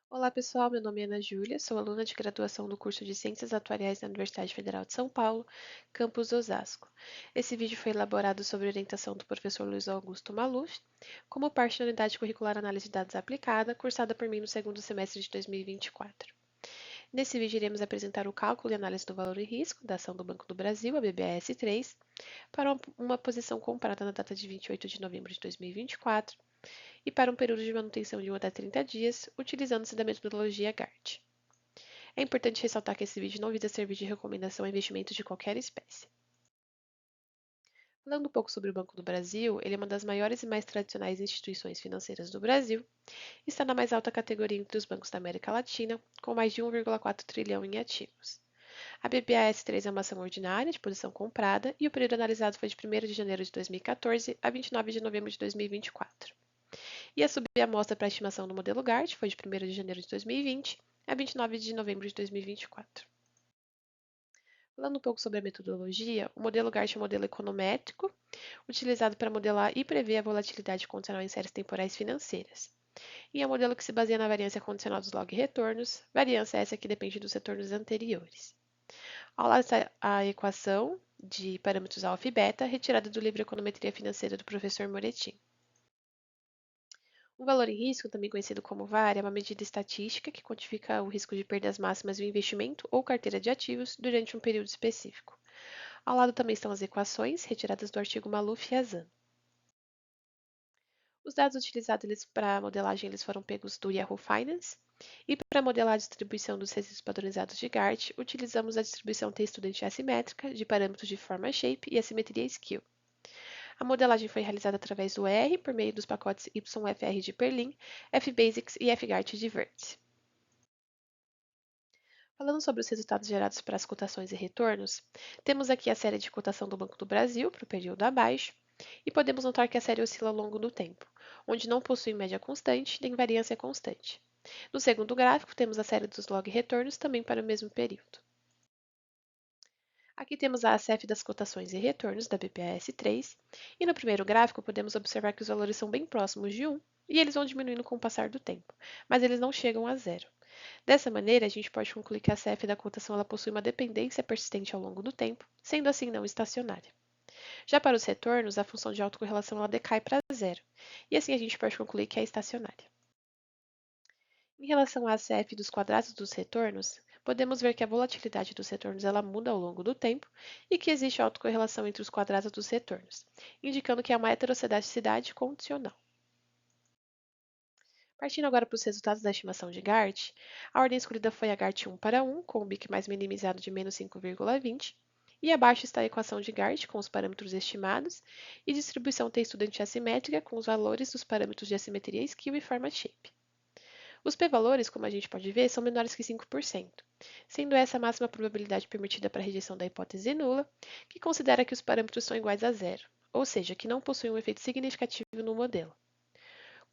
Olá pessoal, meu nome é Ana Júlia, sou aluna de graduação do curso de Ciências Atuariais da Universidade Federal de São Paulo, campus Osasco. Esse vídeo foi elaborado sob orientação do professor Luiz Augusto Maluf, como parte da unidade curricular Análise de Dados Aplicada, cursada por mim no segundo semestre de 2024. Nesse vídeo iremos apresentar o cálculo e análise do valor e risco da ação do Banco do Brasil, a BBAS3, para uma posição comprada na data de 28 de novembro de 2024 e para um período de manutenção de 1 até 30 dias, utilizando-se da metodologia GART. É importante ressaltar que esse vídeo não visa servir de recomendação a investimentos de qualquer espécie. Falando um pouco sobre o Banco do Brasil, ele é uma das maiores e mais tradicionais instituições financeiras do Brasil e está na mais alta categoria entre os bancos da América Latina, com mais de 1,4 trilhão em ativos. A BBAS3 é uma ação ordinária de posição comprada e o período analisado foi de 1º de janeiro de 2014 a 29 de novembro de 2024. E a subamostra para a estimação do modelo GART foi de 1º de janeiro de 2020 a 29 de novembro de 2024. Falando um pouco sobre a metodologia, o modelo GART é um modelo econométrico utilizado para modelar e prever a volatilidade condicional em séries temporais financeiras. E é um modelo que se baseia na variância condicional dos log retornos, variância essa que depende dos retornos anteriores. Ao lado está a equação de parâmetros alfa e beta, retirada do livro Econometria Financeira do professor Moretti. O valor em risco, também conhecido como VaR, é uma medida estatística que quantifica o risco de perdas máximas do investimento ou carteira de ativos durante um período específico. Ao lado também estão as equações, retiradas do artigo Maluf e Azan. Os dados utilizados para a modelagem foram pegos do Yahoo Finance, e para modelar a distribuição dos resíduos padronizados de GART, utilizamos a distribuição T-Student assimétrica de parâmetros de forma shape e assimetria skill. A modelagem foi realizada através do R por meio dos pacotes YFR de Perlin, FBasics e FGART de Vértice. Falando sobre os resultados gerados para as cotações e retornos, temos aqui a série de cotação do Banco do Brasil para o período abaixo, e podemos notar que a série oscila ao longo do tempo, onde não possui média constante nem variância constante. No segundo gráfico, temos a série dos log retornos também para o mesmo período. Aqui temos a ACF das cotações e retornos da BPAS3, e no primeiro gráfico podemos observar que os valores são bem próximos de 1, e eles vão diminuindo com o passar do tempo, mas eles não chegam a zero. Dessa maneira, a gente pode concluir que a ACF da cotação ela possui uma dependência persistente ao longo do tempo, sendo assim não estacionária. Já para os retornos, a função de autocorrelação ela decai para zero, e assim a gente pode concluir que é estacionária. Em relação à ACF dos quadrados dos retornos, podemos ver que a volatilidade dos retornos ela muda ao longo do tempo e que existe autocorrelação entre os quadrados dos retornos, indicando que é uma heterocedicidade condicional. Partindo agora para os resultados da estimação de GART, a ordem escolhida foi a GART 1 para 1, com o BIC mais minimizado de menos 5,20, e abaixo está a equação de GART com os parâmetros estimados e distribuição T-Student assimétrica com os valores dos parâmetros de assimetria skill e forma shape. Os p-valores, como a gente pode ver, são menores que 5%, sendo essa a máxima probabilidade permitida para a rejeição da hipótese nula, que considera que os parâmetros são iguais a zero, ou seja, que não possuem um efeito significativo no modelo.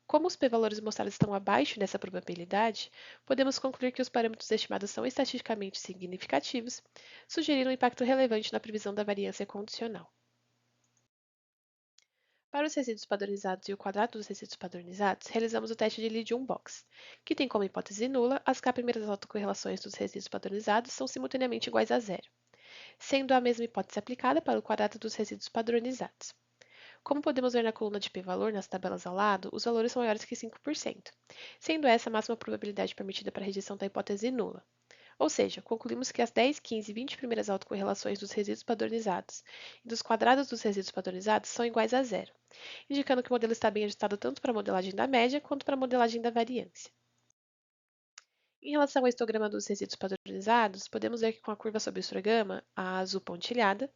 Como os p-valores mostrados estão abaixo dessa probabilidade, podemos concluir que os parâmetros estimados são estatisticamente significativos, sugerindo um impacto relevante na previsão da variância condicional. Para os resíduos padronizados e o quadrado dos resíduos padronizados, realizamos o teste de Lee-Jung-Box, que tem como hipótese nula as k primeiras autocorrelações dos resíduos padronizados são simultaneamente iguais a zero, sendo a mesma hipótese aplicada para o quadrado dos resíduos padronizados. Como podemos ver na coluna de p-valor nas tabelas ao lado, os valores são maiores que 5%, sendo essa a máxima probabilidade permitida para a rejeição da hipótese nula. Ou seja, concluímos que as 10, 15 e 20 primeiras autocorrelações dos resíduos padronizados e dos quadrados dos resíduos padronizados são iguais a zero, indicando que o modelo está bem ajustado tanto para a modelagem da média quanto para a modelagem da variância. Em relação ao histograma dos resíduos padronizados, podemos ver que com a curva sobre o histograma, a azul pontilhada,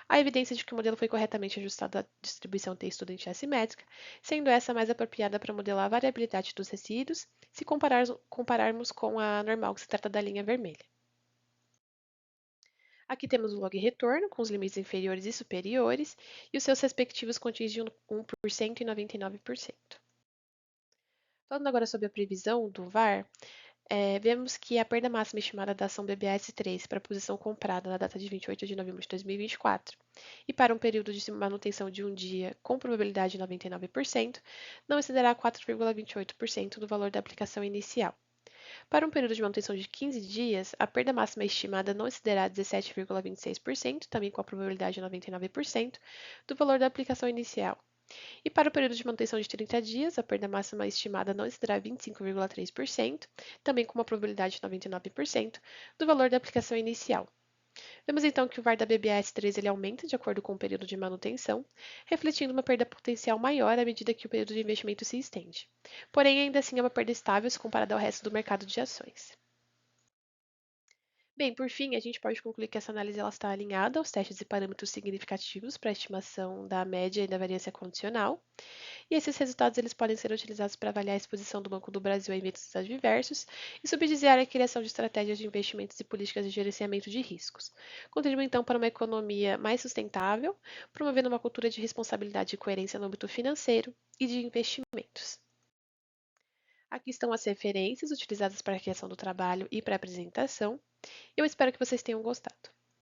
há evidência de que o modelo foi corretamente ajustado à distribuição T-Student assimétrica, sendo essa mais apropriada para modelar a variabilidade dos resíduos, se compararmos com a normal, que se trata da linha vermelha. Aqui temos o log retorno, com os limites inferiores e superiores, e os seus respectivos quantis de 1% e 99%. Falando agora sobre a previsão do VaR, vemos que a perda máxima estimada da ação BBS3 para a posição comprada na data de 28 de novembro de 2024 e para um período de manutenção de um dia com probabilidade de 99%, não excederá 4,28% do valor da aplicação inicial. Para um período de manutenção de 15 dias, a perda máxima estimada não excederá 17,26%, também com a probabilidade de 99%, do valor da aplicação inicial. E para o período de manutenção de 30 dias, a perda máxima estimada não excederá 25,3%, também com uma probabilidade de 99%, do valor da aplicação inicial. Vemos então que o VAR da BBS3 ele aumenta de acordo com o período de manutenção, refletindo uma perda potencial maior à medida que o período de investimento se estende. Porém, ainda assim é uma perda estável se comparada ao resto do mercado de ações. Bem, por fim, a gente pode concluir que essa análise ela está alinhada aos testes e parâmetros significativos para a estimação da média e da variância condicional, e esses resultados eles podem ser utilizados para avaliar a exposição do Banco do Brasil a eventos adversos e subsidiar a criação de estratégias de investimentos e políticas de gerenciamento de riscos, contribuindo então para uma economia mais sustentável, promovendo uma cultura de responsabilidade e coerência no âmbito financeiro e de investimentos. Aqui estão as referências utilizadas para a criação do trabalho e para a apresentação. Eu espero que vocês tenham gostado.